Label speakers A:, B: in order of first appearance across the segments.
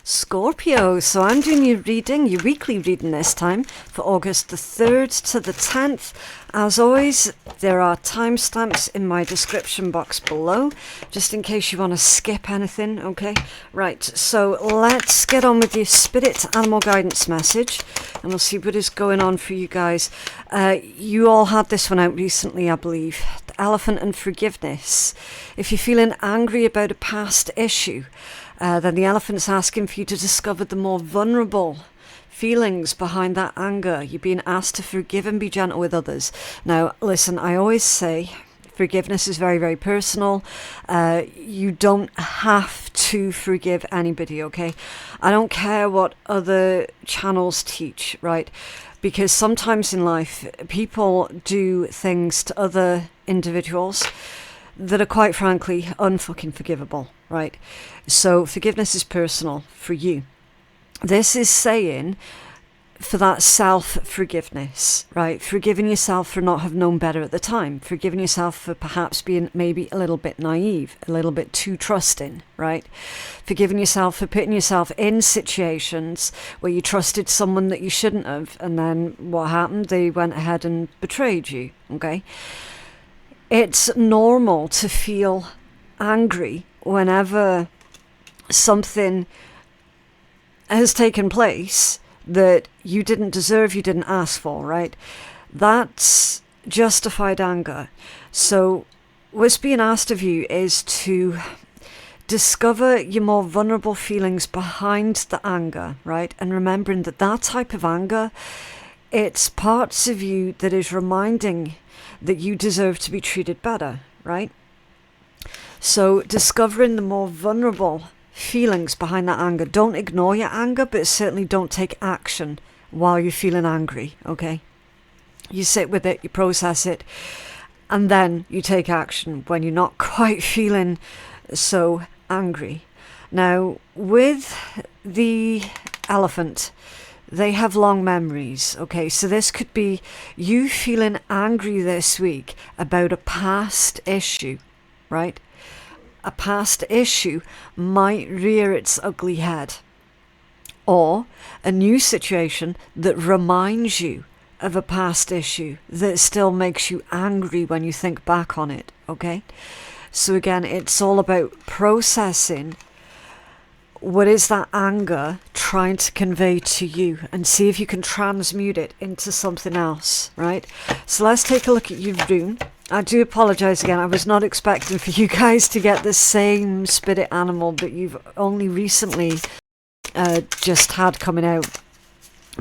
A: Scorpio, so I'm doing your reading, your weekly reading this time, for August the 3rd to the 10th. As always, there are timestamps in my description box below, just in case you want to skip anything, okay? Right, so let's get on with your spirit animal guidance message, and we'll see what is going on for you guys. You all had this one out recently, I believe. The elephant and forgiveness. If you're feeling angry about a past issue, then the elephant's asking for you to discover the more vulnerable feelings behind that anger. You're being asked to forgive and be gentle with others. Now, listen, I always say forgiveness is very, very personal. You don't have to forgive anybody, okay? I don't care what other channels teach, right? Because sometimes in life, people do things to other individuals that are quite frankly unfucking forgivable, right? So forgiveness is personal for you. This is saying for that self-forgiveness, right? Forgiving yourself for not have known better at the time. Forgiving yourself for perhaps being maybe a little bit naive, a little bit too trusting, right? Forgiving yourself for putting yourself in situations where you trusted someone that you shouldn't have, and then what happened? They went ahead and betrayed you, okay? It's normal to feel angry whenever something has taken place that you didn't deserve, you didn't ask for, right? That's justified anger. So what's being asked of you is to discover your more vulnerable feelings behind the anger, right? And remembering that that type of anger, it's parts of you that is reminding that you deserve to be treated better, right? So discovering the more vulnerable feelings behind that anger. Don't ignore your anger, but certainly don't take action while you're feeling angry, okay? You sit with it, you process it, and then you take action when you're not quite feeling so angry. Now, with the elephant, they have long memories, okay? So this could be you feeling angry this week about a past issue, right? A past issue might rear its ugly head. Or a new situation that reminds you of a past issue that still makes you angry when you think back on it, okay? So again, it's all about processing what is that anger trying to convey to you, and see if you can transmute it into something else, right? So let's take a look at your rune. I do apologize again. I was not expecting for you guys to get the same spirit animal that you've only recently just had coming out.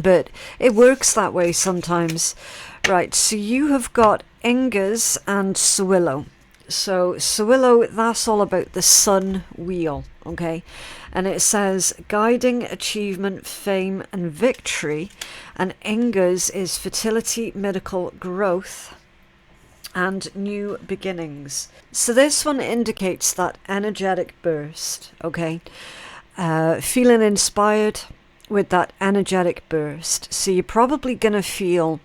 A: But it works that way sometimes. Right, so you have got Ingas and Sewillow. So Sewillow, that's all about the sun wheel, okay? And it says guiding, achievement, fame and victory. And Ingas is fertility, medical growth and new beginnings. So this one indicates that energetic burst, okay? Feeling inspired with that energetic burst. So you're probably going to feel,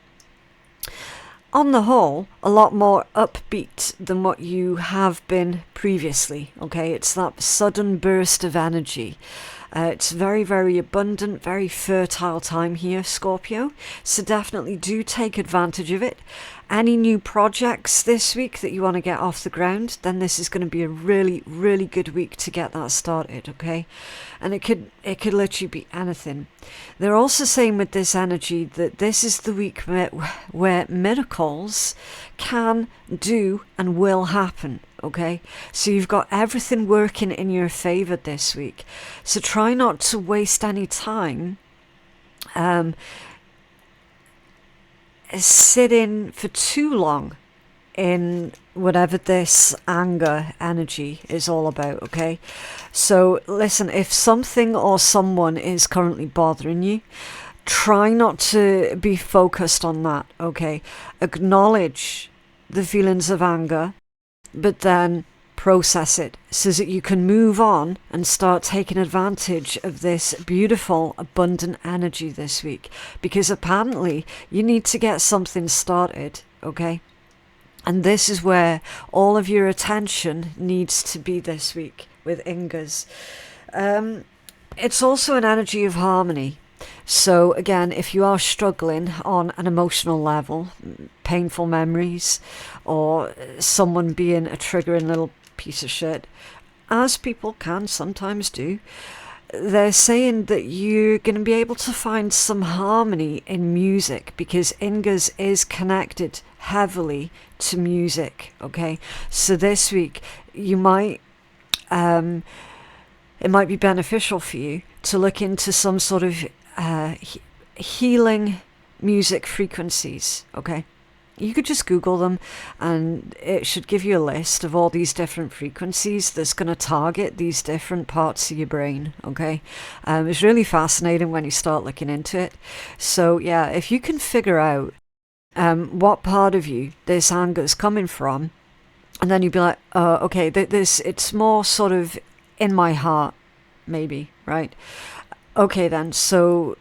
A: on the whole, a lot more upbeat than what you have been previously, okay? It's that sudden burst of energy. It's very, very abundant, very fertile time here, Scorpio. So definitely do take advantage of it. Any new projects this week that you want to get off the ground, then this is going to be a really, really good week to get that started, okay? And it could literally be anything. They're also saying with this energy that this is the week where miracles can, do, and will happen, okay? So you've got everything working in your favor this week. So try not to waste any time sitting for too long in whatever this anger energy is all about, okay? So listen, if something or someone is currently bothering you, try not to be focused on that, okay? Acknowledge the feelings of anger, but then process it so that you can move on and start taking advantage of this beautiful, abundant energy this week. Because apparently you need to get something started, okay? And this is where all of your attention needs to be this week with Ingas. It's also an energy of harmony. So again, if you are struggling on an emotional level, painful memories, or someone being a triggering little piece of shit, as people can sometimes do, they're saying that you're going to be able to find some harmony in music, because Ingas is connected heavily to music. Okay, so this week you might it might be beneficial for you to look into some sort of healing music frequencies. Okay, you could just Google them and it should give you a list of all these different frequencies that's going to target these different parts of your brain. Okay, it's really fascinating when you start looking into it. So yeah, if you can figure out what part of you this anger is coming from, and then you'd be like, okay, this it's more sort of in my heart, maybe, right? Okay then, so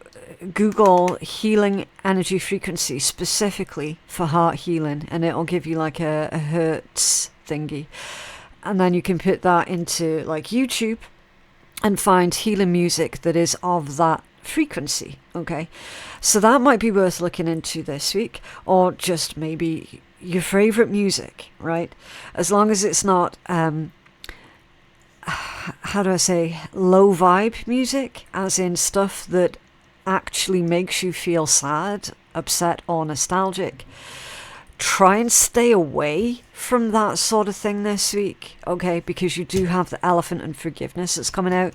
A: Google healing energy frequency specifically for heart healing, and it'll give you like a hertz thingy. And then you can put that into like YouTube and find healing music that is of that frequency. Okay, so that might be worth looking into this week, or just maybe your favorite music, right? As long as it's not how do I say, low vibe music, as in stuff that actually makes you feel sad, upset, or nostalgic. Try and stay away from that sort of thing this week, okay? Because you do have the elephant and forgiveness that's coming out.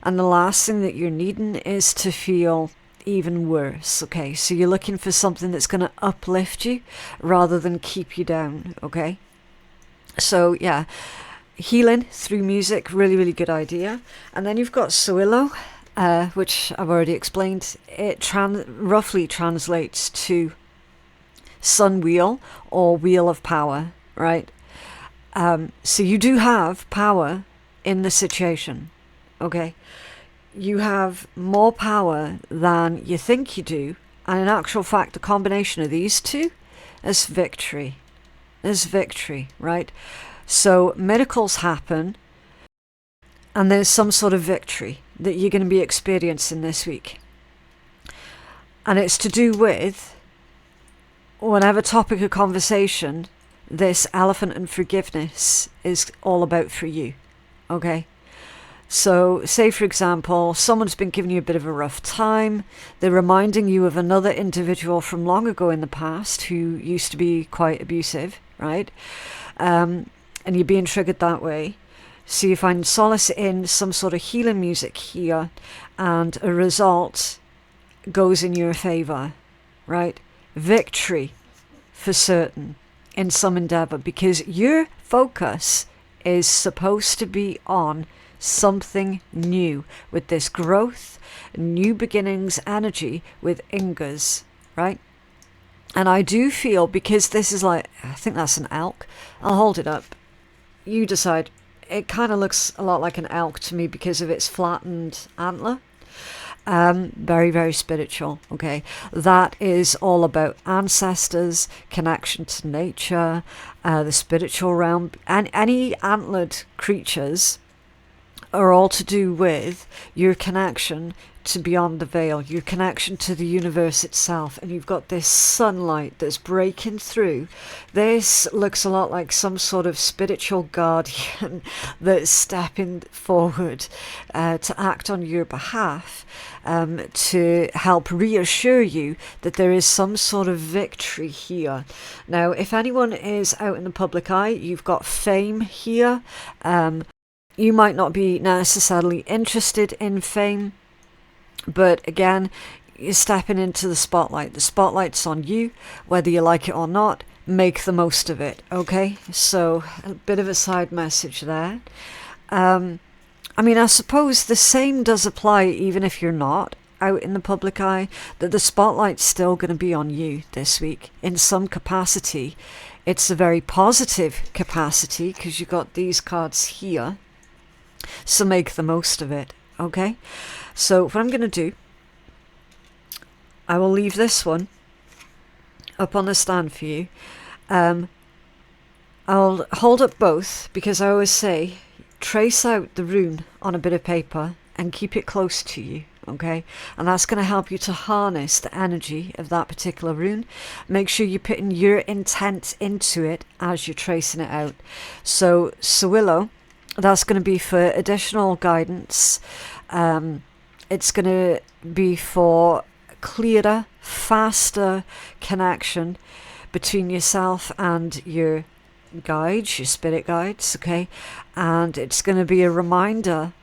A: And the last thing that you're needing is to feel even worse, okay? So you're looking for something that's going to uplift you rather than keep you down, okay? So yeah, healing through music, really, really good idea. And then you've got Suilo, which I've already explained. It roughly translates to sun wheel or wheel of power, right? So you do have power in the situation, okay? You have more power than you think you do, and in actual fact, the combination of these two is victory. Is victory, right? So miracles happen, and there's some sort of victory that you're going to be experiencing this week. And it's to do with whatever topic of conversation this elephant and forgiveness is all about for you. Okay? So, say for example, someone's been giving you a bit of a rough time. They're reminding you of another individual from long ago in the past who used to be quite abusive, right? And you're being triggered that way. So you find solace in some sort of healing music here, and a result goes in your favour, right? Victory for certain in some endeavour, because your focus is supposed to be on something new with this growth, new beginnings energy with Ingas, right? And I do feel, because this is like, I think that's an elk. I'll hold it up. You decide. It kind of looks a lot like an elk to me because of its flattened antler. Very, very spiritual, okay? That is all about ancestors, connection to nature, the spiritual realm. And any antlered creatures are all to do with your connection to beyond the veil, your connection to the universe itself. And you've got this sunlight that's breaking through. This looks a lot like some sort of spiritual guardian that's stepping forward to act on your behalf, to help reassure you that there is some sort of victory here. Now, if anyone is out in the public eye, you've got fame here. You might not be necessarily interested in fame, but again, you're stepping into the spotlight. The spotlight's on you, whether you like it or not. Make the most of it, okay? So, a bit of a side message there. I mean, I suppose the same does apply even if you're not out in the public eye, that the spotlight's still going to be on you this week in some capacity. It's a very positive capacity because you've got these cards here. So make the most of it, okay? So what I'm going to do, I will leave this one up on the stand for you. I'll hold up both because I always say trace out the rune on a bit of paper and keep it close to you. Okay, and that's going to help you to harness the energy of that particular rune. Make sure you're putting your intent into it as you're tracing it out. So Sewillow, that's going to be for additional guidance. It's going to be for clearer, faster connection between yourself and your guides, your spirit guides, okay? And it's going to be a reminder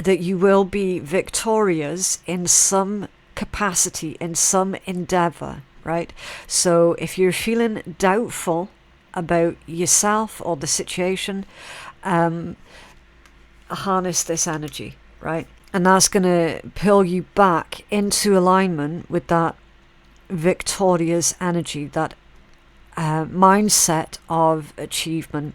A: that you will be victorious in some capacity, in some endeavor, right? So if you're feeling doubtful about yourself or the situation, harness this energy, right? And that's going to pull you back into alignment with that victorious energy, that mindset of achievement.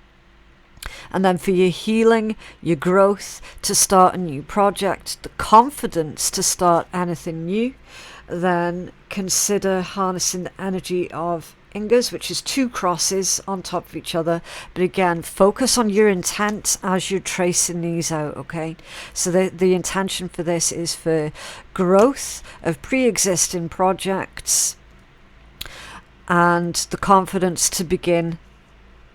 A: And then for your healing, your growth, to start a new project, the confidence to start anything new, then consider harnessing the energy of Ingas, which is 2 crosses on top of each other. But again, focus on your intent as you're tracing these out, okay? So the intention for this is for growth of pre-existing projects and the confidence to begin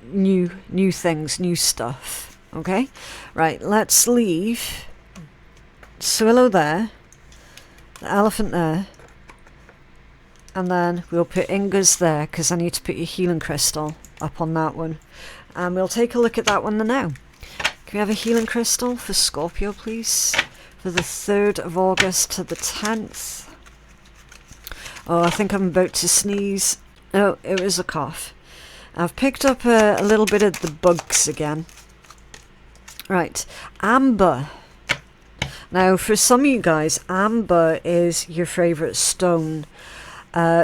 A: new things, new stuff. Okay, right, let's leave Sewillow there, the elephant there, and then we'll put Ingas there because I need to put your healing crystal up on that one, and we'll take a look at that one now. Can we have a healing crystal for Scorpio, please, for the 3rd of August to the 10th? Oh, I think I'm about to sneeze. Oh, it was a cough. I've picked up a little bit of the bugs again. Right, amber. Now, for some of you guys, amber is your favourite stone.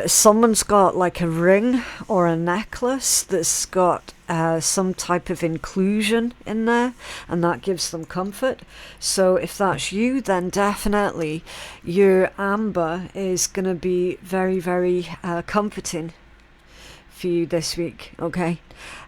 A: Someone's got like a ring or a necklace that's got some type of inclusion in there, and that gives them comfort. So if that's you, then definitely your amber is going to be very, very comforting for you this week, okay?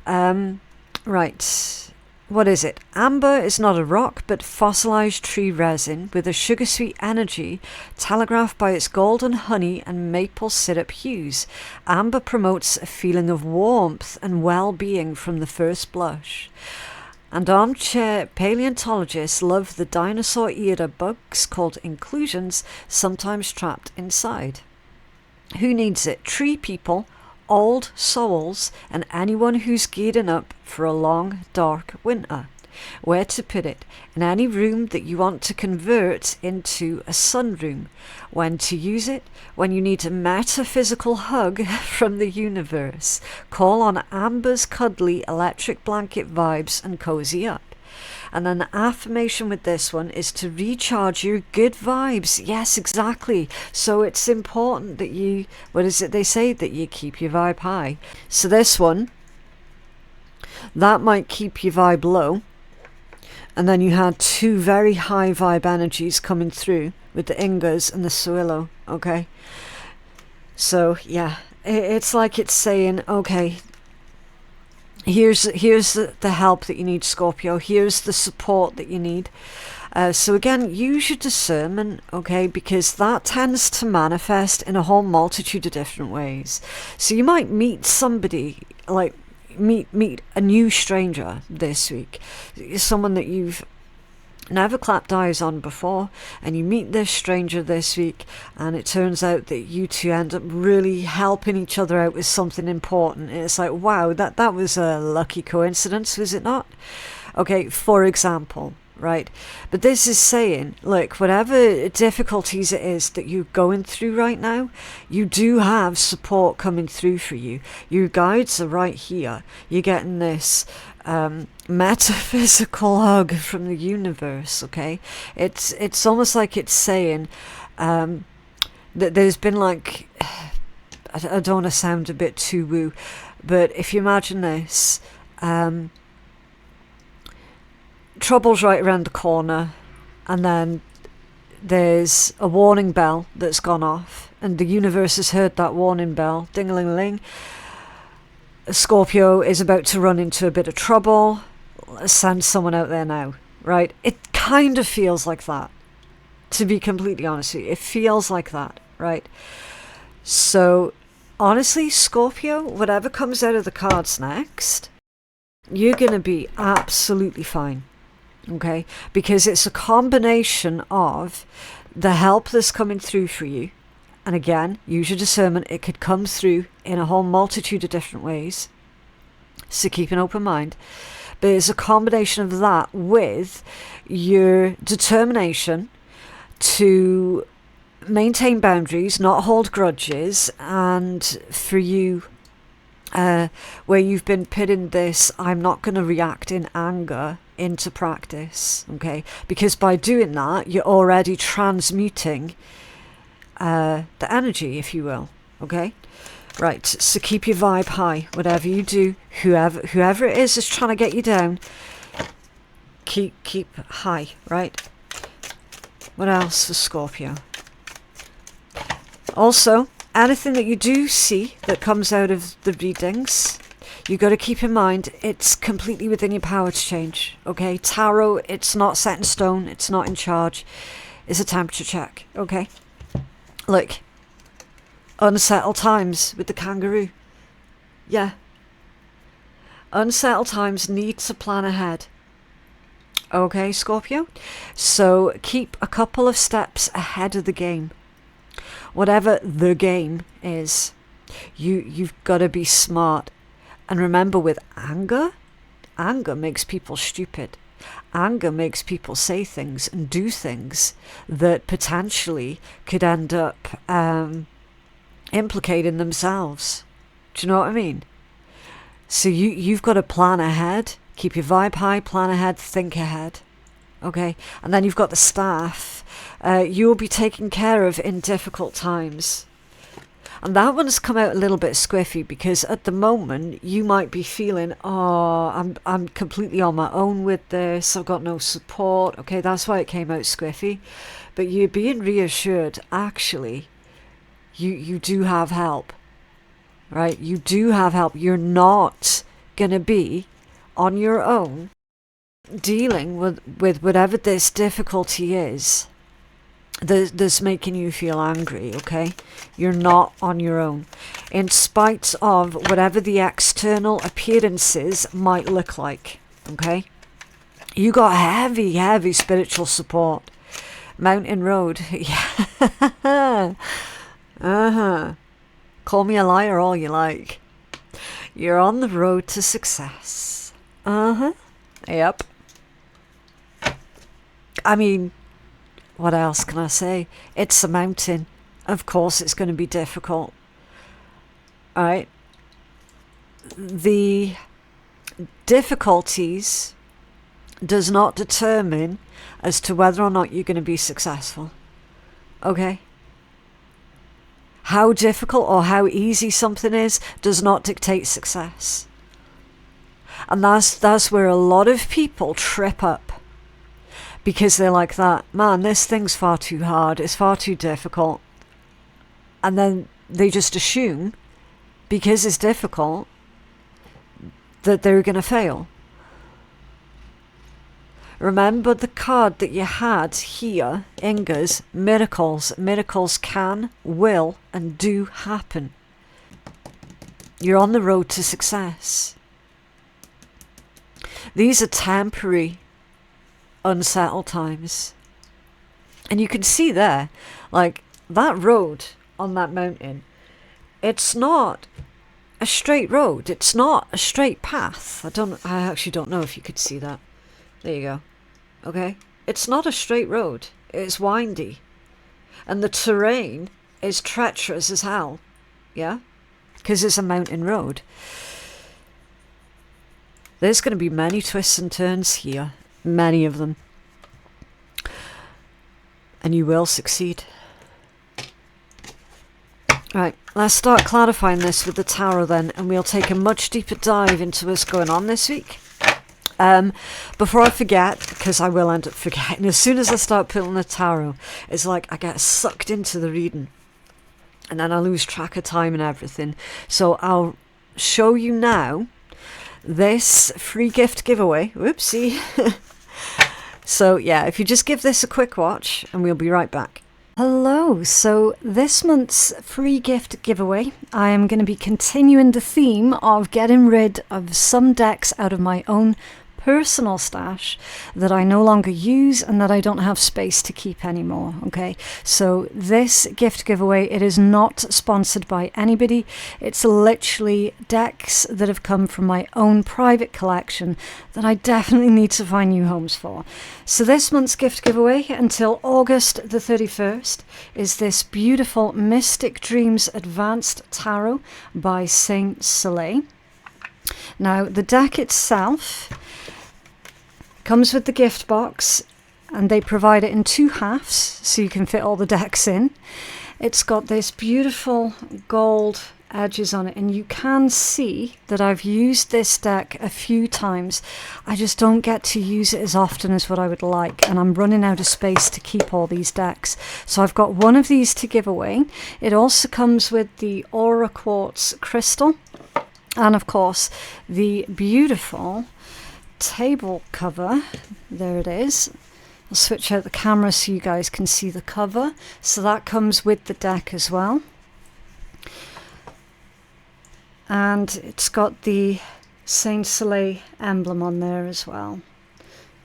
A: Right, what is it? Amber is not a rock, but fossilized tree resin with a sugar-sweet energy telegraphed by its golden honey and maple syrup hues. Amber promotes a feeling of warmth and well-being from the first blush. And armchair paleontologists love the dinosaur-era bugs called inclusions, sometimes trapped inside. Who needs it? Tree people, old souls, and anyone who's gearing up for a long, dark winter. Where to put it? In any room that you want to convert into a sunroom. When to use it? When you need a metaphysical hug from the universe. Call on Amber's cuddly electric blanket vibes and cozy up. And then the affirmation with this one is to recharge your good vibes. Yes, exactly. So it's important that you, what is it they say? That you keep your vibe high. So this one, that might keep your vibe low. And then you had 2 very high vibe energies coming through with the Ingas and the Sewillow, okay? So, yeah, it's like it's saying, okay, here's the help that you need, Scorpio. Here's the support that you need. So again, use your discernment, okay, because that tends to manifest in a whole multitude of different ways. So you might meet somebody, like meet a new stranger this week, someone that you've never clapped eyes on before, and you meet this stranger this week, and it turns out that you two end up really helping each other out with something important. And it's like, wow, that was a lucky coincidence, was it not? Okay, for example, right? But this is saying, look, whatever difficulties it is that you're going through right now, you do have support coming through for you. Your guides are right here. You're getting this metaphysical hug from the universe, okay? It's almost like it's saying that there's been like, I don't want to sound a bit too woo, but if you imagine this, trouble's right around the corner, and then there's a warning bell that's gone off, and the universe has heard that warning bell, ding-a-ling-a-ling. Scorpio is about to run into a bit of trouble. Send someone out there now, right? It kind of feels like that, to be completely honest with you. It feels like that, right? So, honestly, Scorpio, whatever comes out of the cards next, you're going to be absolutely fine, okay? Because it's a combination of the help that's coming through for you. And again, use your discernment. It could come through in a whole multitude of different ways. So keep an open mind. But it's a combination of that with your determination to maintain boundaries, not hold grudges, and for you, where you've been putting this, I'm not going to react in anger, into practice, okay? Because by doing that, you're already transmuting the energy, if you will, okay? Right, so keep your vibe high, whatever you do, whoever it is trying to get you down, keep high, right? What else for Scorpio? Also, anything that you do see that comes out of the readings, you got to keep in mind it's completely within your power to change, okay? Tarot, it's not set in stone, it's not in charge, it's a temperature check, okay? Look, unsettled times with the kangaroo. Yeah. Unsettled times need to plan ahead. Okay, Scorpio? So keep a couple of steps ahead of the game. Whatever the game is, you've got to be smart. And remember, with anger makes people stupid. Anger makes people say things and do things that potentially could end up implicating themselves. Do you know what I mean? So you've got to plan ahead, keep your vibe high, plan ahead, think ahead. Okay? And then you've got the staff. You'll be taken care of in difficult times. And that one's come out a little bit squiffy because at the moment you might be feeling, oh, I'm completely on my own with this. I've got no support. Okay, that's why it came out squiffy. But you're being reassured, actually, you do have help. Right? You do have help. You're not going to be on your own dealing with whatever this difficulty is that's making you feel angry, okay? You're not on your own. In spite of whatever the external appearances might look like, okay? You got heavy, heavy spiritual support. Mountain Road, yeah. Call me a liar all you like. You're on the road to success. Yep. I mean, what else can I say? It's a mountain. Of course it's going to be difficult. Alright? The difficulties does not determine as to whether or not you're going to be successful. Okay? How difficult or how easy something is does not dictate success. And that's where a lot of people trip up. Because they're like that, man, this thing's far too hard, it's far too difficult. And then they just assume, because it's difficult, that they're going to fail. Remember the card that you had here, Inga's miracles. Miracles can, will, and do happen. You're on the road to success. These are temporary, unsettled times. And you can see there, like, that road on that mountain, it's not a straight road. It's not a straight path. I actually don't know if you could see that. There you go. Okay? It's not a straight road. It's windy. And the terrain is treacherous as hell. Yeah? Because it's a mountain road. There's going to be many twists and turns here. Many of them. And you will succeed. Right, let's start clarifying this with the tarot then, and we'll take a much deeper dive into what's going on this week. Before I forget, because I will end up forgetting, as soon as I start pulling the tarot, it's like I get sucked into the reading. And then I lose track of time and everything. So I'll show you now this free gift giveaway. Whoopsie. So yeah, if you just give this a quick watch and we'll be right back. Hello, so this month's free gift giveaway, I am going to be continuing the theme of getting rid of some decks out of my own personal stash that I no longer use and that I don't have space to keep anymore. Okay, so this gift giveaway, it is not sponsored by anybody. It's literally decks that have come from my own private collection that I definitely need to find new homes for. So this month's gift giveaway until August the 31st is this beautiful Mystic Dreams Advanced Tarot by Saint Soleil. Now the deck itself comes with the gift box, and they provide it in 2 halves so you can fit all the decks in. It's got this beautiful gold edges on it, and you can see that I've used this deck a few times. I just don't get to use it as often as what I would like, and I'm running out of space to keep all these decks. So I've got one of these to give away. It also comes with the Aura Quartz crystal, and of course the beautiful table cover. There it is. I'll switch out the camera so you guys can see the cover. So that comes with the deck as well, and it's got the Saint Soleil emblem on there as well.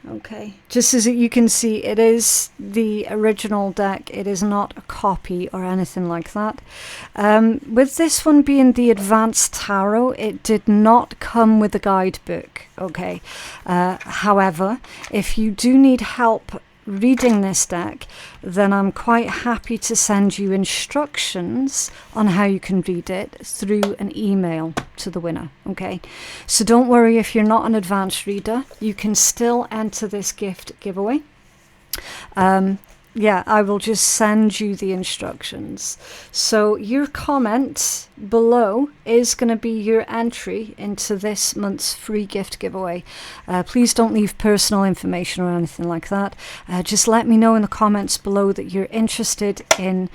A: Okay, just as you can see, it is the original deck. It is not a copy or anything like that. With this one being the Advanced Tarot, it did not come with a guidebook. Okay, however, if you do need help reading this deck, then I'm quite happy to send you instructions on how you can read it through an email to the winner. Okay, so don't worry if you're not an advanced reader, you can still enter this gift giveaway. Yeah, I will just send you the instructions. So your comment below is going to be your entry into this month's free gift giveaway. Please don't leave personal information or anything like that. Just let me know in the comments below that you're interested in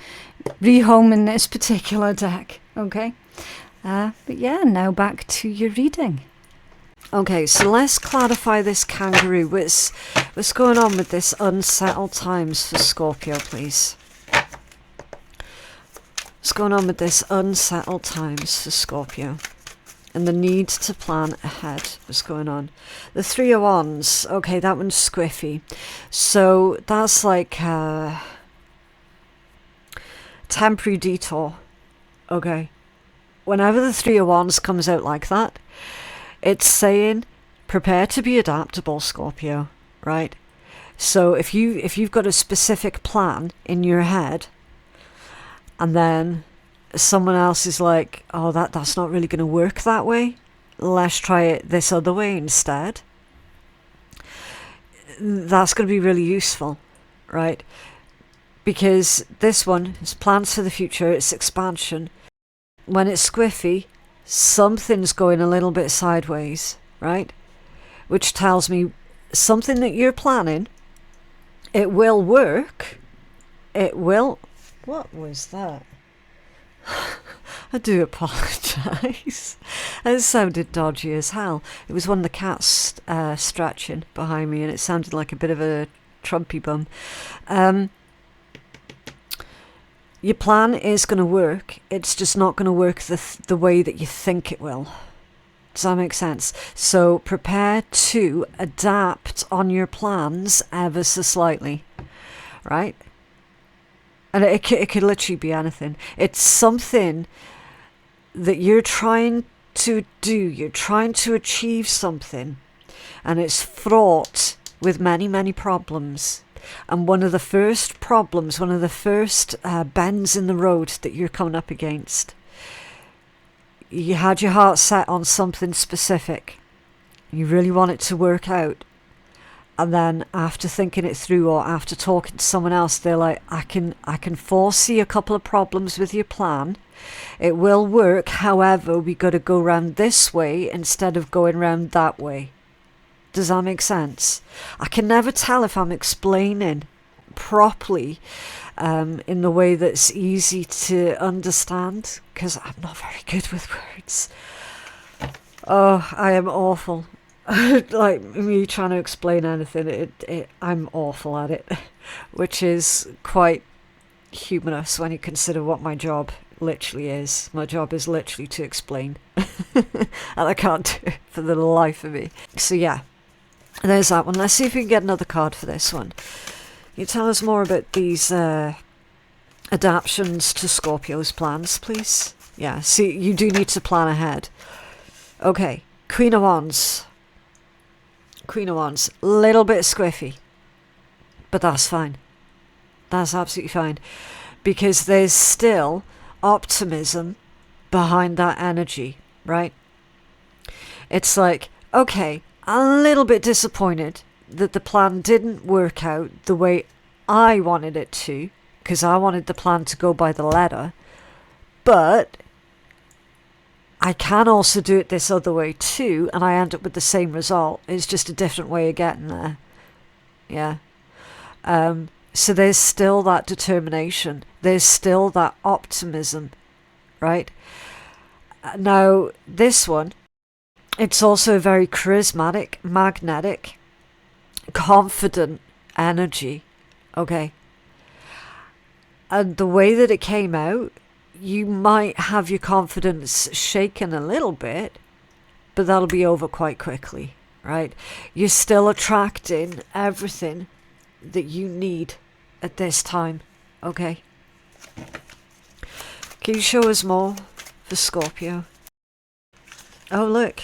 A: rehoming this particular deck. Okay? But yeah, now back to your reading. Okay, so let's clarify this kangaroo. What's going on with this unsettled times for Scorpio, please? What's going on with this unsettled times for Scorpio? And the need to plan ahead. What's going on? The 3 of Wands. Okay, that one's squiffy. So that's like a temporary detour. Okay. Whenever the 3 of Wands comes out like that, it's saying, prepare to be adaptable, Scorpio, right? So if you've got a specific plan in your head, and then someone else is like, oh, that's not really going to work that way, let's try it this other way instead, that's going to be really useful, right? Because this one is plans for the future, it's expansion. When it's squiffy, something's going a little bit sideways, right? Which tells me something that you're planning, it will work. It will. What was that? I do apologise. It sounded dodgy as hell. It was one of the cats stretching behind me, and it sounded like a bit of a Trumpy bum. Your plan is going to work. It's just not going to work the way that you think it will. Does that make sense? So prepare to adapt on your plans ever so slightly, right? And it could literally be anything. It's something that you're trying to do. You're trying to achieve something, and it's fraught with many, many problems. And one of the first problems, one of the first bends in the road that you're coming up against, you had your heart set on something specific. You really want it to work out. And then after thinking it through, or after talking to someone else, they're like, I can foresee a couple of problems with your plan. It will work. However, we got to go round this way instead of going round that way. Does that make sense? I can never tell if I'm explaining properly in the way that's easy to understand, because I'm not very good with words. Oh, I am awful. like me trying to explain anything, I'm awful at it, which is quite humorous when you consider what my job literally is. My job is literally to explain, and I can't do it for the life of me. So yeah, there's that one. Let's see if we can get another card for this one. Can you tell us more about these adaptations to Scorpio's plans, please? Yeah, see, you do need to plan ahead. Okay, Queen of Wands. Queen of Wands, little bit squiffy, but that's fine. That's absolutely fine, because there's still optimism behind that energy, right? It's like, okay, a little bit disappointed that the plan didn't work out the way I wanted it to, because I wanted the plan to go by the letter, but I can also do it this other way too, and I end up with the same result. It's just a different way of getting there. Yeah. So there's still that determination. There's still that optimism, right? Now, this one, it's also a very charismatic, magnetic, confident energy, okay? And the way that it came out, you might have your confidence shaken a little bit, but that'll be over quite quickly, right? You're still attracting everything that you need at this time, okay? Can you show us more for Scorpio? Oh, look.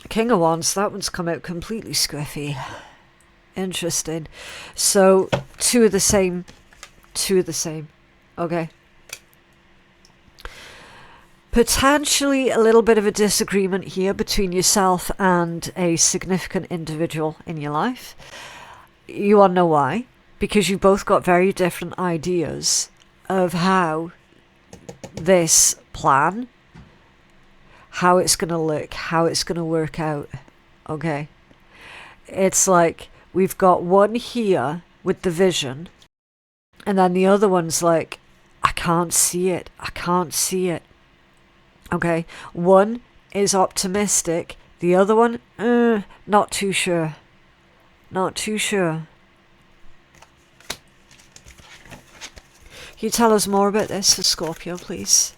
A: King of Wands, that one's come out completely squiffy. Interesting. So, two of the same. Okay. Potentially a little bit of a disagreement here between yourself and a significant individual in your life. You want to know why? Because you've both got very different ideas of how this plan, how it's going to look, how it's going to work out. Okay. It's like we've got one here with the vision, and then the other one's like, I can't see it. I can't see it. Okay. One is optimistic. The other one, not too sure. Not too sure. Can you tell us more about this for Scorpio, please?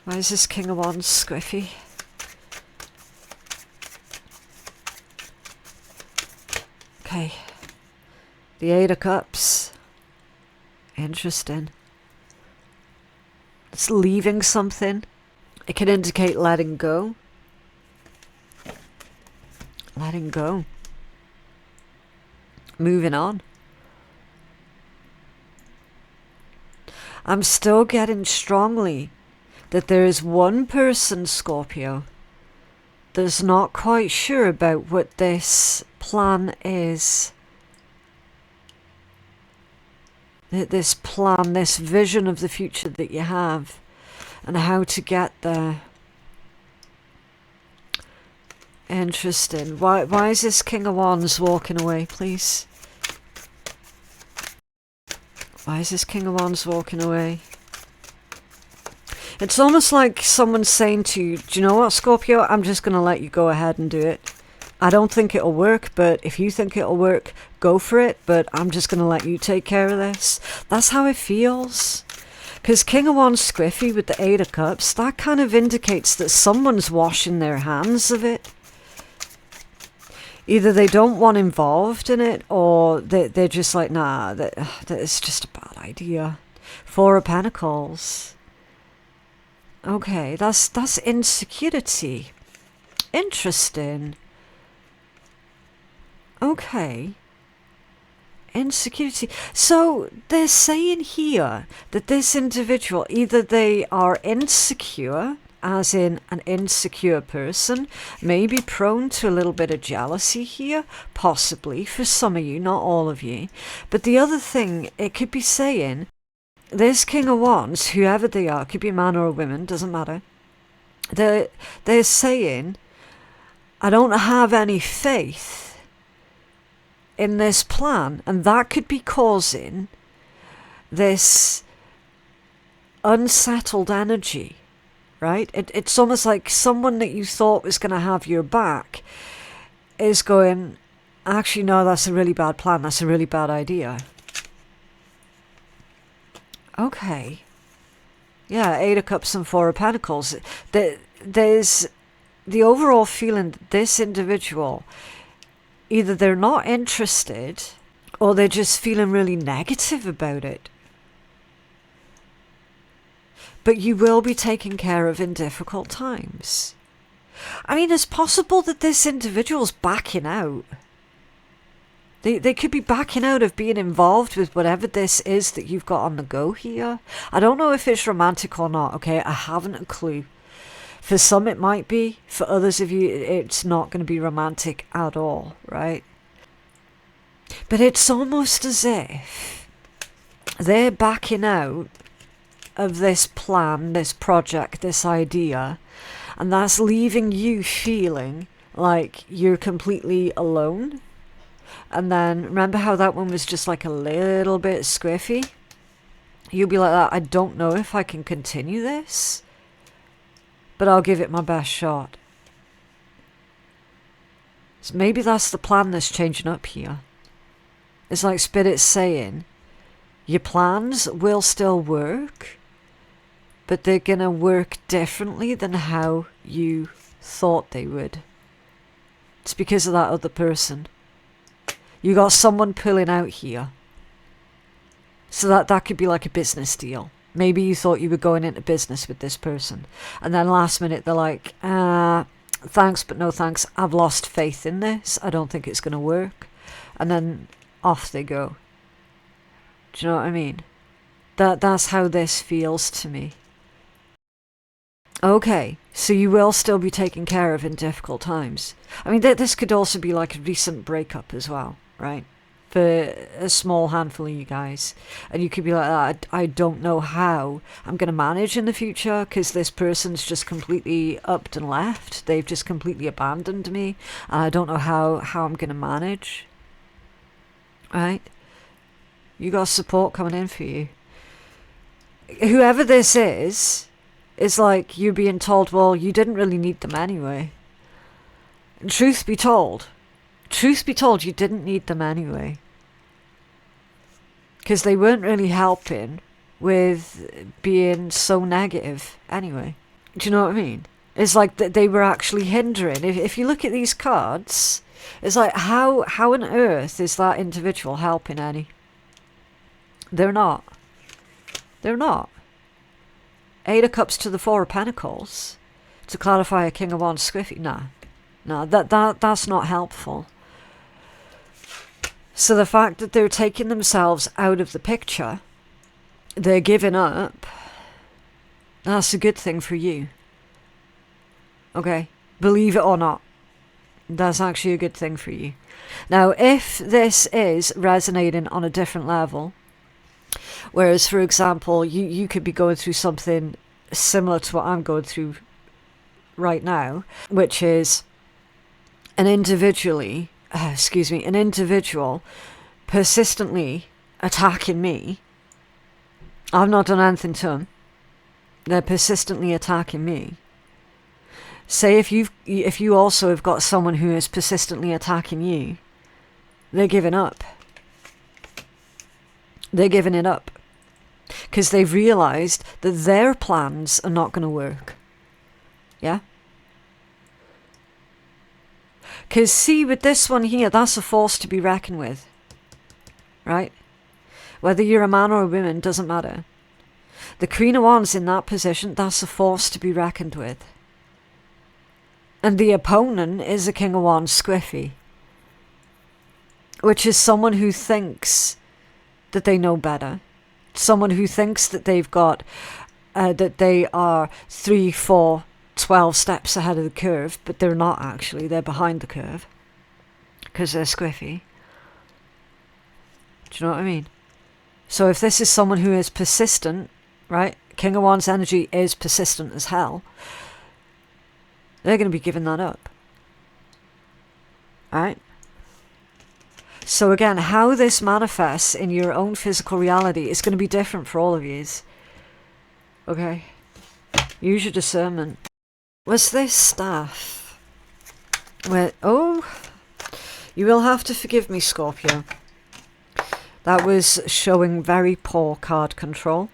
A: Why is this King of Wands squiffy? Okay. The Eight of Cups. Interesting. It's leaving something. It can indicate letting go. Letting go. Moving on. I'm still getting strongly that there is one person, Scorpio, that's not quite sure about what this plan is. This plan, this vision of the future that you have, and how to get there. Interesting. Why is this King of Wands walking away, please? Why is this King of Wands walking away? It's almost like someone's saying to you, do you know what, Scorpio? I'm just going to let you go ahead and do it. I don't think it'll work, but if you think it'll work, go for it. But I'm just going to let you take care of this. That's how it feels. Because King of Wands squiffy with the Eight of Cups, that kind of indicates that someone's washing their hands of it. Either they don't want involved in it, or they're just like, nah, that it's just a bad idea. Four of Pentacles. Okay, that's insecurity. Interesting. Okay. Insecurity. So they're saying here that this individual, either they are insecure, as in an insecure person, may be prone to a little bit of jealousy here, possibly, for some of you, not all of you. But the other thing, it could be saying, this King of Wands, whoever they are, could be a man or a woman, doesn't matter. They're saying, I don't have any faith in this plan, and that could be causing this unsettled energy. right? It's almost like someone that you thought was going to have your back is going, actually, no, that's a really bad plan. That's a really bad idea. Okay. Yeah, 8 of Cups and 4 of Pentacles. There's the overall feeling that this individual, either they're not interested or they're just feeling really negative about it. But you will be taken care of in difficult times. I mean, it's possible that this individual's backing out. They could be backing out of being involved with whatever this is that you've got on the go here. I don't know if it's romantic or not, okay? I haven't a clue. For some it might be. For others of you, it's not going to be romantic at all, right? But it's almost as if they're backing out of this plan, this project, this idea, and that's leaving you feeling like you're completely alone. And then, remember how that one was just like a little bit squiffy? You'll be like that, I don't know if I can continue this, but I'll give it my best shot. So maybe that's the plan that's changing up here. It's like Spirit's saying, your plans will still work, but they're going to work differently than how you thought they would. It's because of that other person. You got someone pulling out here. So that could be like a business deal. Maybe you thought you were going into business with this person. And then last minute they're like, thanks but no thanks. I've lost faith in this. I don't think it's going to work. And then off they go. Do you know what I mean? That's how this feels to me. Okay, so you will still be taken care of in difficult times. I mean, this could also be like a recent breakup as well, right? For a small handful of you guys. And you could be like, I don't know how I'm going to manage in the future because this person's just completely upped and left. They've just completely abandoned me. And I don't know how I'm going to manage. Right? You got support coming in for you. Whoever this is like you're being told, well, you didn't really need them anyway. And truth be told, you didn't need them anyway. Because they weren't really helping with being so negative anyway. Do you know what I mean? It's like that they were actually hindering. If you look at these cards, it's like how on earth is that individual helping any? They're not. They're not. 8 of Cups to the 4 of Pentacles. To clarify a King of Wands squiffy. No, that's not helpful. So the fact that they're taking themselves out of the picture, they're giving up, that's a good thing for you. Okay? Believe it or not. That's actually a good thing for you. Now, if this is resonating on a different level, whereas, for example, you could be going through something similar to what I'm going through right now, which is an individual persistently attacking me. I've not done anything to them. They're persistently attacking me. Say if you also have got someone who is persistently attacking you, they're giving up. They're giving it up. Because they've realised that their plans are not going to work. Yeah? Because see, with this one here, that's a force to be reckoned with. Right? Whether you're a man or a woman, doesn't matter. The Queen of Wands in that position, that's a force to be reckoned with. And the opponent is a King of Wands squiffy. Which is someone who thinks that they know better. Someone who thinks that they've got, that they are 3, 4, 12 steps ahead of the curve, but they're not actually. They're behind the curve. Because they're squiffy. Do you know what I mean? So if this is someone who is persistent, right? King of Wands energy is persistent as hell. They're going to be giving that up. Alright? So again, how this manifests in your own physical reality is going to be different for all of yous. Okay? Use your discernment. Was this staff? Where? Oh, you will have to forgive me, Scorpio. That was showing very poor card control.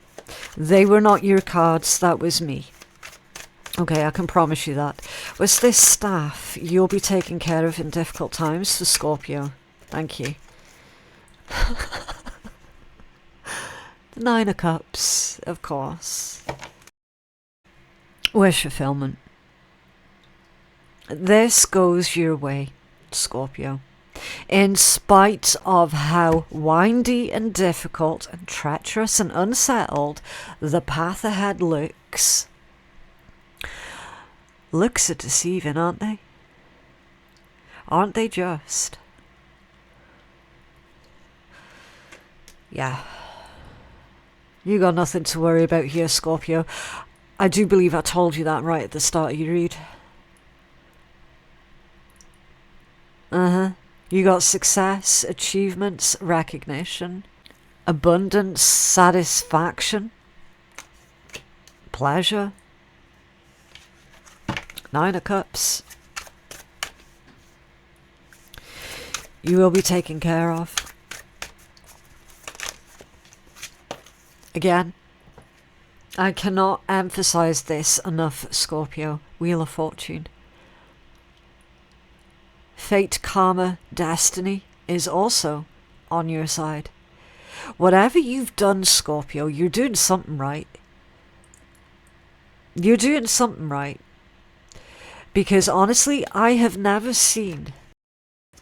A: They were not your cards, that was me. Okay, I can promise you that. Was this staff you'll be taken care of in difficult times for Scorpio? Thank you. The Nine of Cups, of course. Wish fulfillment. This goes your way, Scorpio. In spite of how windy and difficult and treacherous and unsettled the path ahead looks. Looks are deceiving, aren't they? Aren't they just? Yeah. You got nothing to worry about here, Scorpio. I do believe I told you that right at the start of your read. You got success, achievements, recognition, abundance, satisfaction, pleasure. Nine of Cups. You will be taken care of. Again, I cannot emphasize this enough, Scorpio. Wheel of Fortune. Fate, karma, destiny is also on your side. Whatever you've done, Scorpio, you're doing something right. You're doing something right. Because honestly, I have never seen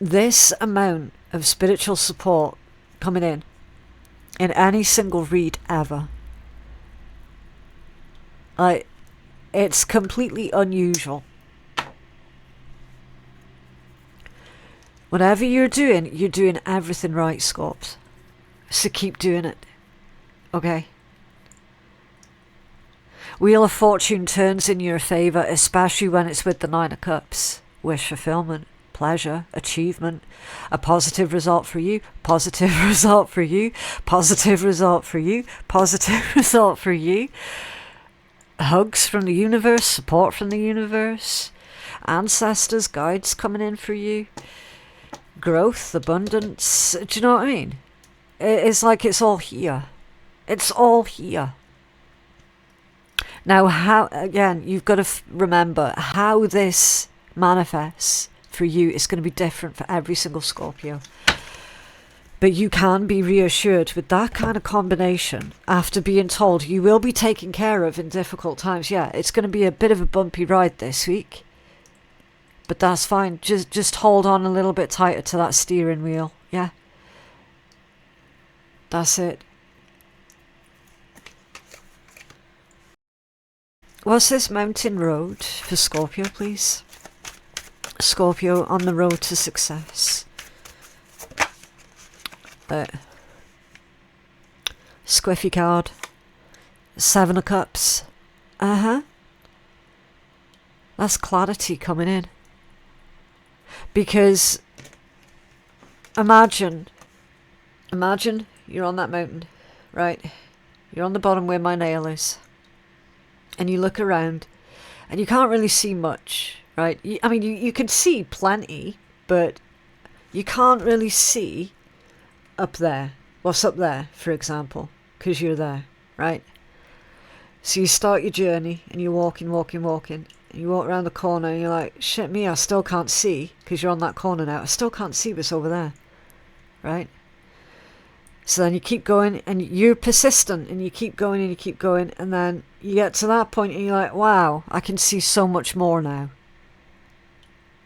A: this amount of spiritual support coming in any single read ever. It's completely unusual. Whatever you're doing everything right, Scorps. So keep doing it. Okay? Wheel of Fortune turns in your favour, especially when it's with the Nine of Cups. Wish fulfillment, pleasure, achievement, a positive result for you, positive result for you, positive result for you, positive result for you. Hugs from the universe, support from the universe, ancestors, guides coming in for you. Growth, abundance, do you know what I mean? It's like it's all here. It's all here. Now, how, again, you've got to remember how this manifests for you is going to be different for every single Scorpio. But you can be reassured with that kind of combination after being told you will be taken care of in difficult times. Yeah, it's going to be a bit of a bumpy ride this week. But that's fine. Just hold on a little bit tighter to that steering wheel. Yeah. That's it. What's this mountain road for Scorpio, please? Scorpio on the road to success. Squiffy card. Seven of Cups. That's clarity coming in. Because imagine you're on that mountain, right? You're on the bottom where my nail is. And you look around and you can't really see much, right? I mean, you can see plenty, but you can't really see up there. What's up there, for example, because you're there, right? So you start your journey and you're walking, and you walk around the corner and you're like, shit me, I still can't see, because you're on that corner now. I still can't see what's over there, right? So then you keep going and you're persistent and you keep going and you keep going, and then you get to that point and you're like, wow, I can see so much more now.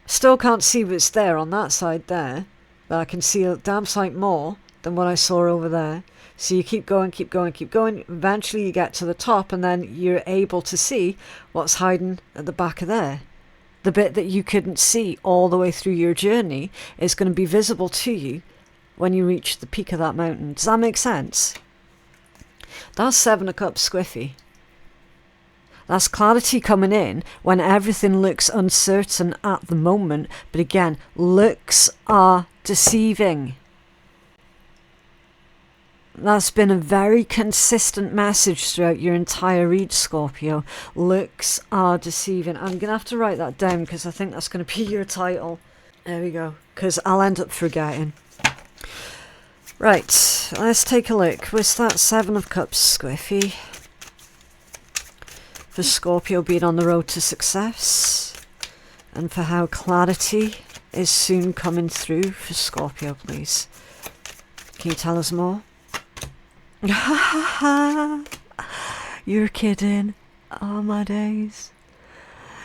A: Still can't see what's there on that side there, but I can see a damn sight more than what I saw over there. So you keep going, keep going, keep going. Eventually you get to the top and then you're able to see what's hiding at the back of there. The bit that you couldn't see all the way through your journey is going to be visible to you when you reach the peak of that mountain. Does that make sense? That's Seven of Cups squiffy. That's clarity coming in when everything looks uncertain at the moment. But again, looks are deceiving. That's been a very consistent message throughout your entire read, Scorpio. Looks are deceiving. I'm going to have to write that down because I think that's going to be your title. There we go. Because I'll end up forgetting. Right, let's take a look. What's that 7 of Cups, Squiffy? For Scorpio being on the road to success. And for how clarity is soon coming through for Scorpio, please. Can you tell us more? You're kidding. Oh my days.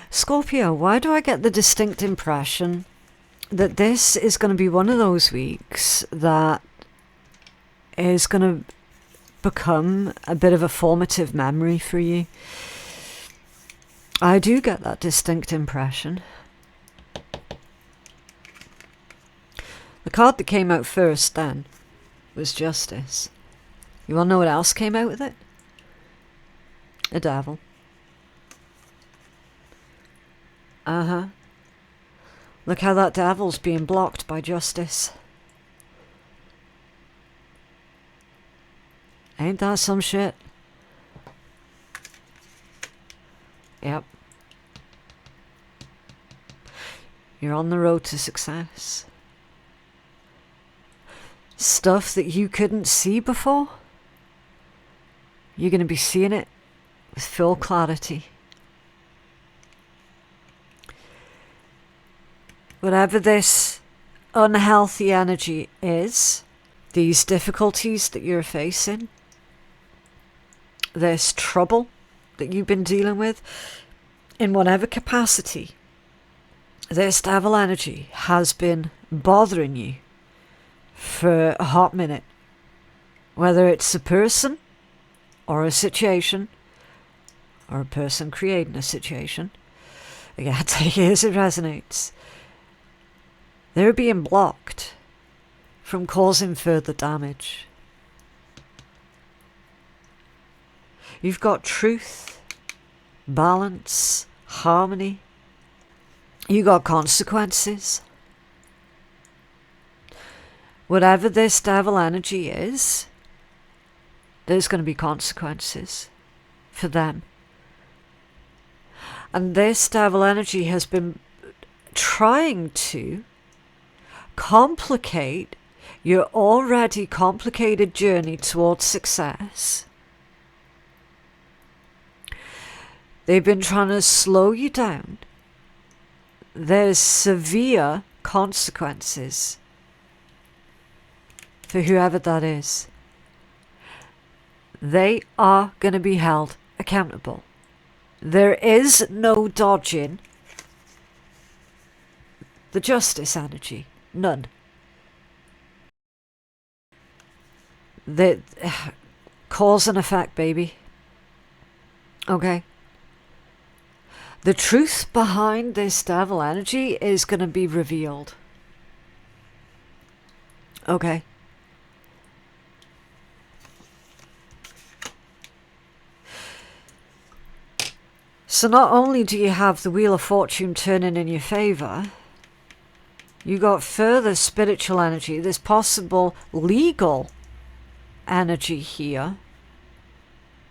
A: Scorpio, why do I get the distinct impression that this is going to be one of those weeks that is going to become a bit of a formative memory for you? I do get that distinct impression. The card that came out first then was Justice. You want to know what else came out with it? A Devil. Uh-huh. Look how that Devil's being blocked by Justice. Ain't that some shit? Yep. You're on the road to success. Stuff that you couldn't see before, you're going to be seeing it with full clarity. Whatever this unhealthy energy is, these difficulties that you're facing, this trouble that you've been dealing with, in whatever capacity, this devil energy has been bothering you for a hot minute. Whether it's a person or a situation or a person creating a situation. Again, take it as it resonates. They're being blocked from causing further damage. You've got truth, balance, harmony. You got consequences. Whatever this devil energy is, there's going to be consequences for them. And this devil energy has been trying to complicate your already complicated journey towards success. They've been trying to slow you down. There's severe consequences for whoever that is. They are going to be held accountable. There is no dodging the justice energy. None. The cause and effect, baby. Okay? The truth behind this devil energy is going to be revealed. Okay? So not only do you have the Wheel of Fortune turning in your favour, you got further spiritual energy. There's possible legal energy here,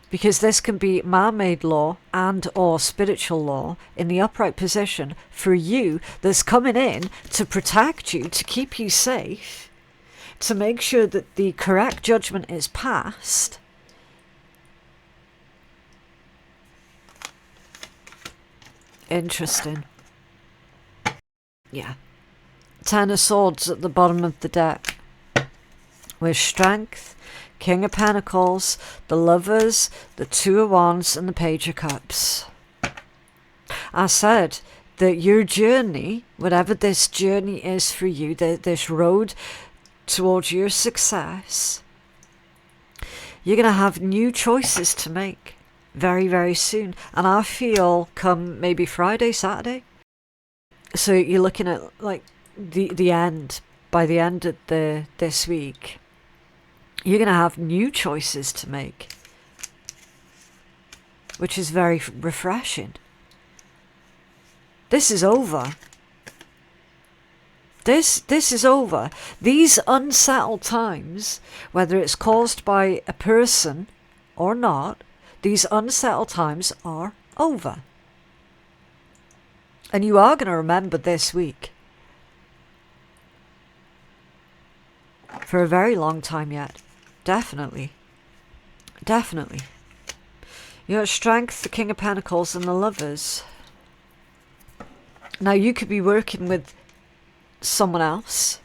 A: because this can be man-made law and or spiritual law in the upright position for you, that's coming in to protect you, to keep you safe, to make sure that the correct judgment is passed. Interesting. Yeah. 10 of Swords at the bottom of the deck. With Strength, King of Pentacles, the Lovers, the Two of Wands, and the Page of Cups. I said that your journey, whatever this journey is for you, this road towards your success, you're going to have new choices to make very, very soon. And I feel come maybe Friday, Saturday. So you're looking at like the end, by the end of this week, you're going to have new choices to make, which is very refreshing. This is over. This is over. These unsettled times, whether it's caused by a person or not, these unsettled times are over. And you are going to remember this week. For a very long time yet. Definitely. Definitely. You know, Strength, the King of Pentacles, and the Lovers. Now, you could be working with someone else.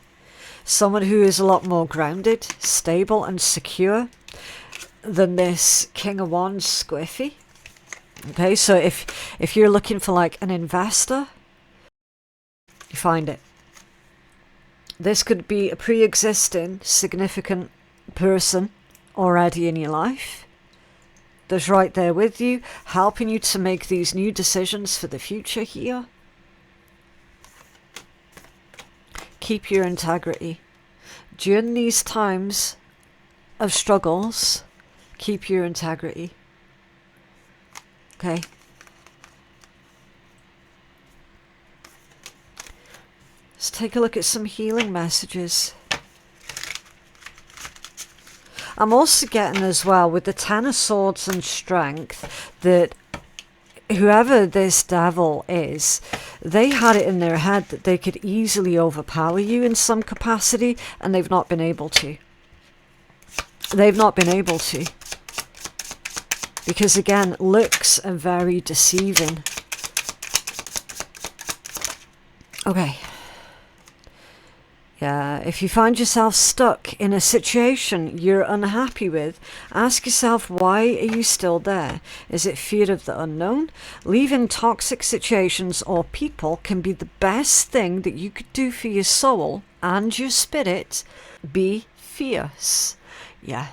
A: Someone who is a lot more grounded, stable, and secure than this King of Wands squiffy. Okay, so if you're looking for like an investor, you find it. This could be a pre-existing significant person already in your life that's right there with you, helping you to make these new decisions for the future here. Keep your integrity. During these times of struggles, keep your integrity. Okay? Let's take a look at some healing messages. I'm also getting as well with the Ten of Swords and Strength that whoever this devil is, they had it in their head that they could easily overpower you in some capacity, and they've not been able to. They've not been able to. Because again, looks are very deceiving. Okay. Yeah, if you find yourself stuck in a situation you're unhappy with, ask yourself, why are you still there? Is it fear of the unknown? Leaving toxic situations or people can be the best thing that you could do for your soul and your spirit. Be fierce. Yeah.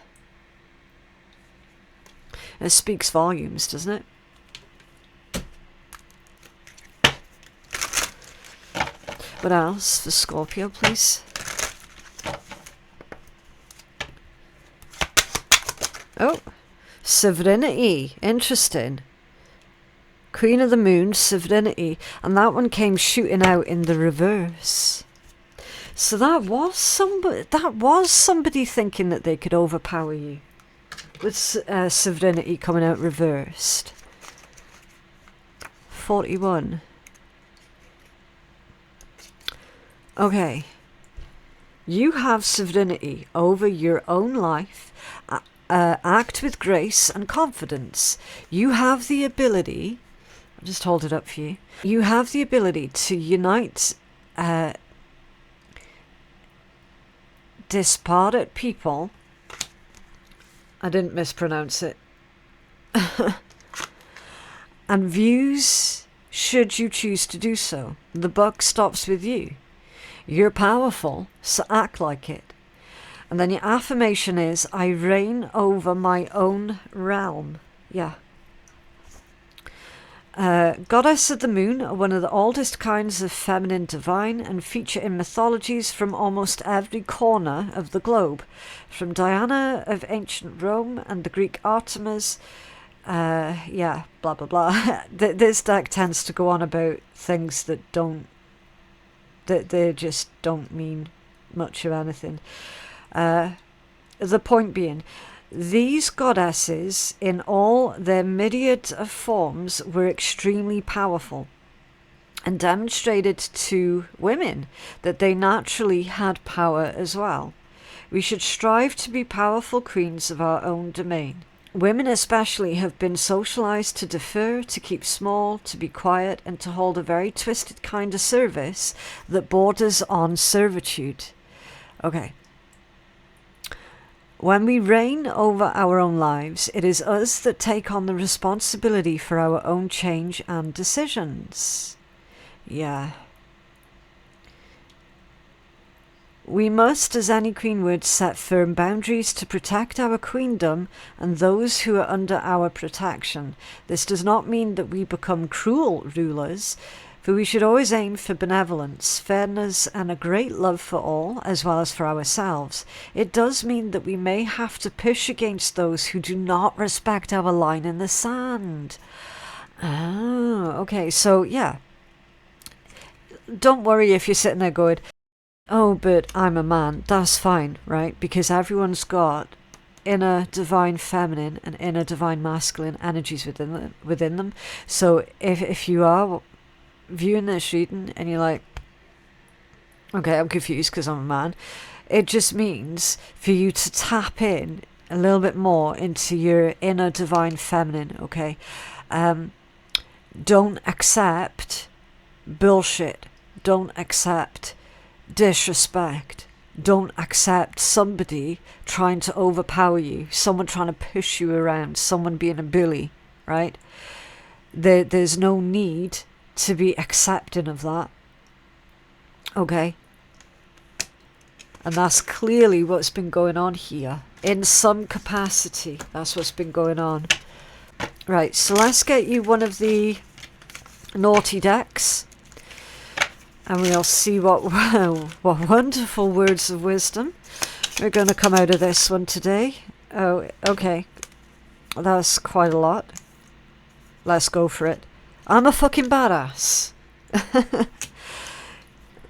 A: It speaks volumes, doesn't it? What else for Scorpio, please? Oh, Sovereignty. Interesting. Queen of the Moon, Sovereignty. And that one came shooting out in the reverse. So that was somebody thinking that they could overpower you. With Sovereignty coming out reversed. 41. Okay, you have sovereignty over your own life. Act with grace and confidence. You have the ability, I'll just hold it up for you. You have the ability to unite disparate people. I didn't mispronounce it. And views, should you choose to do so. The buck stops with you. You're powerful, so act like it. And then your affirmation is, I reign over my own realm. Yeah. Goddess of the Moon are one of the oldest kinds of feminine divine and feature in mythologies from almost every corner of the globe. From Diana of ancient Rome and the Greek Artemis. Yeah, blah, blah, blah. This deck tends to go on about things that they just don't mean much of anything. The point being, these goddesses in all their myriad of forms were extremely powerful and demonstrated to women that they naturally had power as well. We should strive to be powerful queens of our own domain. Women especially have been socialized to defer, to keep small, to be quiet, and to hold a very twisted kind of service that borders on servitude. Okay. When we reign over our own lives, it is us that take on the responsibility for our own change and decisions. Yeah. We must, as any queen would, set firm boundaries to protect our queendom and those who are under our protection. This does not mean that we become cruel rulers, for we should always aim for benevolence, fairness, and a great love for all, as well as for ourselves. It does mean that we may have to push against those who do not respect our line in the sand. Oh, okay, so yeah. Don't worry if you're sitting there going, oh, but I'm a man. That's fine, right? Because everyone's got inner divine feminine and inner divine masculine energies within them. So if you are viewing this reading and you're like, okay, I'm confused because I'm a man, it just means for you to tap in a little bit more into your inner divine feminine, okay? Don't accept bullshit. Don't accept disrespect. Don't accept somebody trying to overpower you, someone trying to push you around, someone being a bully, right? There's no need to be accepting of that, okay? And that's clearly what's been going on here. In some capacity, that's what's been going on. Right, so let's get you one of the naughty decks. And we'll see what wonderful words of wisdom we're going to come out of this one today. Oh, okay. That's quite a lot. Let's go for it. I'm a fucking badass.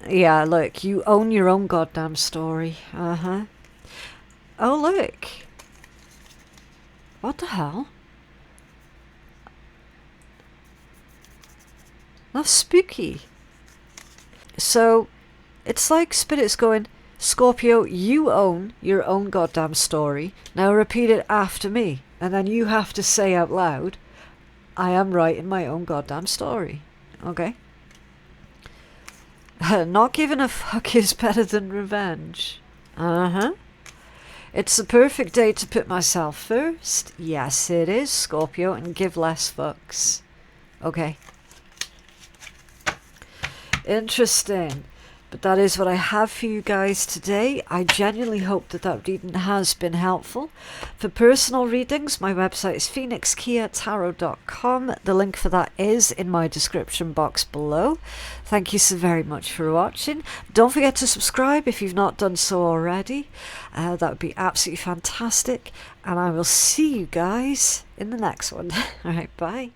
A: Yeah, look, you own your own goddamn story. Uh-huh. Oh, look. What the hell? That's spooky. So, it's like Spirit's going, Scorpio, you own your own goddamn story. Now repeat it after me. And then you have to say out loud, I am writing my own goddamn story. Okay? Not giving a fuck is better than revenge. Uh-huh. It's the perfect day to put myself first. Yes, it is, Scorpio, and give less fucks. Okay. Interesting. But that is what I have for you guys today. I genuinely hope that reading has been helpful. For personal readings, my website is phoenixkeiatarot.com. The link for that is in my description box below. Thank you so very much for watching. Don't forget to subscribe if you've not done so already. That would be absolutely fantastic. And I will see you guys in the next one. Alright, bye.